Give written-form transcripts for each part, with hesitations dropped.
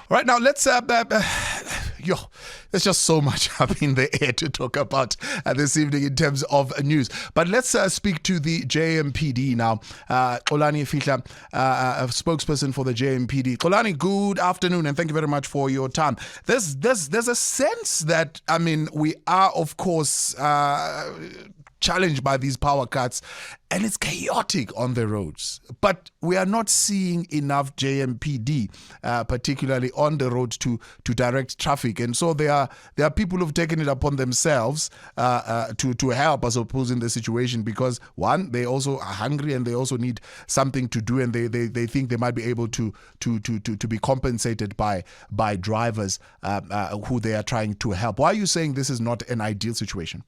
All right, now let's there's just so much up in the air to talk about this evening in terms of news. But let's speak to the JMPD now. Xolani Fihla, a spokesperson for the JMPD. Xolani, good afternoon, and thank you very much for your time. There's a sense that, we are, of course, challenged by these power cuts, and it's chaotic on the roads. But we are not seeing enough JMPD, particularly on the road to direct traffic. And so there are people who've taken it upon themselves to help us opposing the situation, because one, they also are hungry and they also need something to do, and they think they might be able to be compensated by drivers who they are trying to help. Why are you saying this is not an ideal situation?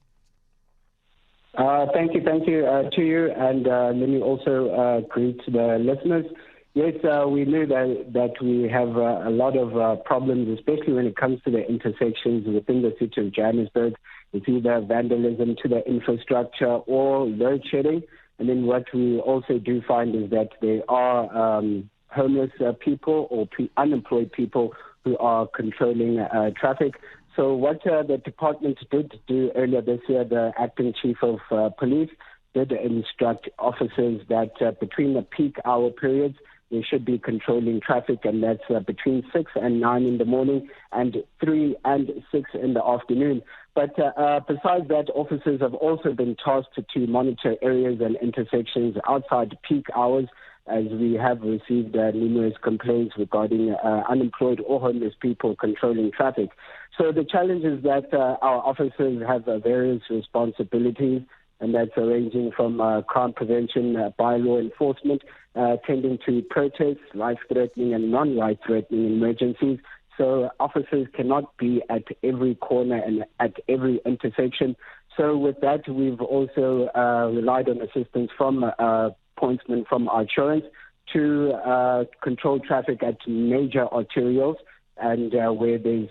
Thank you to you, and let me also greet the listeners. Yes, we know that we have a lot of problems, especially when it comes to the intersections within the city of Johannesburg. It's either vandalism to the infrastructure or load shedding. And then what we also do find is that there are homeless people or unemployed people who are controlling traffic. So what the department did do earlier this year, the acting chief of police did instruct officers that between the peak hour periods, they should be controlling traffic, and that's between 6 and 9 in the morning and 3 and 6 in the afternoon. But besides that, officers have also been tasked to monitor areas and intersections outside peak hours, as we have received numerous complaints regarding unemployed or homeless people controlling traffic. So the challenge is that our officers have various responsibilities, and that's ranging from crime prevention, bylaw enforcement, tending to protests, life-threatening and non-life-threatening emergencies. So officers cannot be at every corner and at every intersection. So with that, we've also relied on assistance from appointment from our insurance to control traffic at major arterials and where there's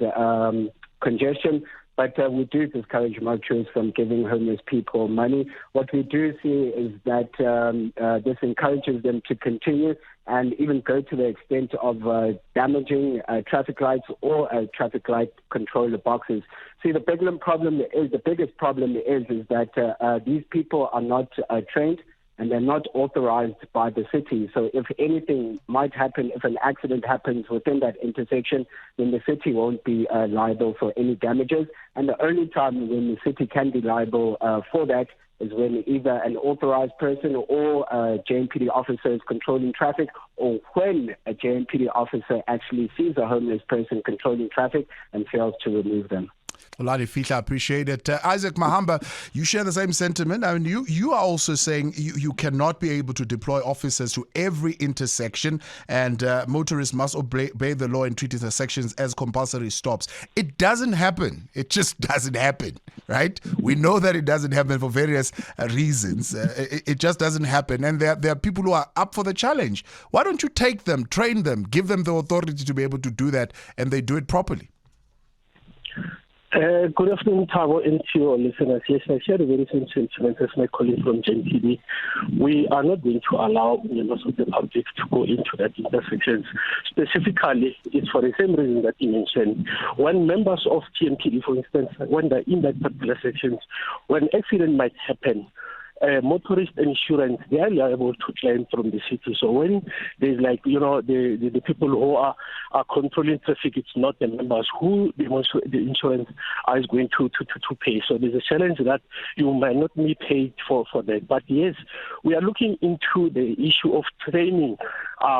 congestion. But we do discourage motorists from giving homeless people money. What we do see is that this encourages them to continue and even go to the extent of damaging traffic lights or traffic light controller boxes. See, the biggest problem is that these people are not trained, and they're not authorized by the city. So if anything might happen, if an accident happens within that intersection, then the city won't be liable for any damages. And the only time when the city can be liable for that is when either an authorized person or a JMPD officer is controlling traffic, or when a JMPD officer actually sees a homeless person controlling traffic and fails to remove them. Xolani Fihla, appreciate it. Isaac Mahamba, you share the same sentiment. You are also saying you cannot be able to deploy officers to every intersection, and motorists must obey the law and treat intersections as compulsory stops. It doesn't happen. It just doesn't happen, right? We know that it doesn't happen for various reasons. It just doesn't happen. And there are people who are up for the challenge. Why don't you take them, train them, give them the authority to be able to do that, and they do it properly? Good afternoon, Tabo, and to your listeners. Yes, I share the very same sentiment as my colleague from JMPD. We are not going to allow members of the public to go into that intersections. Specifically, it's for the same reason that you mentioned. When members of JMPD, for instance, when they're in that particular sections, when accident might happen, motorist insurance, they are liable to claim from the city. So when there's the people who are controlling traffic, it's not the members who the insurance is going to pay. So there's a challenge that you might not be paid for that. But yes, we are looking into the issue of training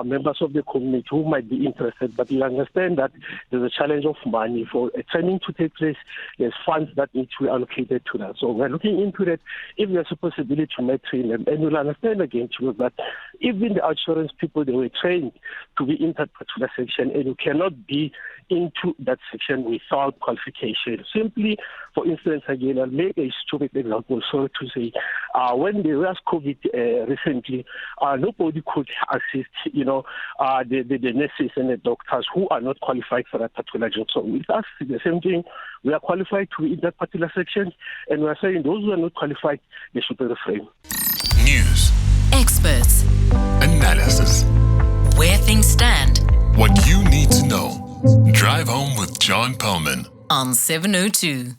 members of the community who might be interested. But you understand that there's a challenge of money for training to take place. There's funds that need to be allocated to that. So we're looking into that. If there's a possibility to train them, and you'll understand again too that even the insurance people, they were trained to be in that particular section, and you cannot be into that section without qualification. Simply, for instance, again, I'll make a stupid example, sorry to say, when there was COVID recently, nobody could assist, the nurses and the doctors who are not qualified for that particular job. So with us, the same thing, we are qualified to be in that particular section, and we are saying those who are not qualified, they should refrain. News. Experts. Analysis. Where things stand. What you need to know. Drive Home with John Perlman on 702.